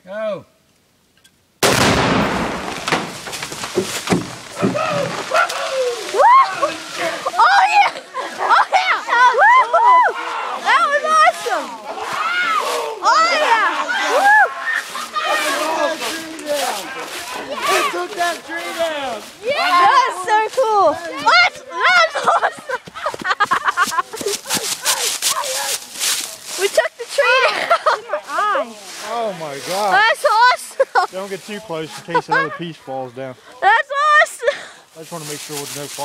Go. Oh yeah! Oh yeah! Woo-hoo! That was awesome! Oh yeah! Woo! Who took that tree down? Yeah! That's so cool! That's awesome! We took the tree down! Oh my God. That's awesome! Don't get too close in case another piece falls down. That's awesome! I just want to make sure there's no fire.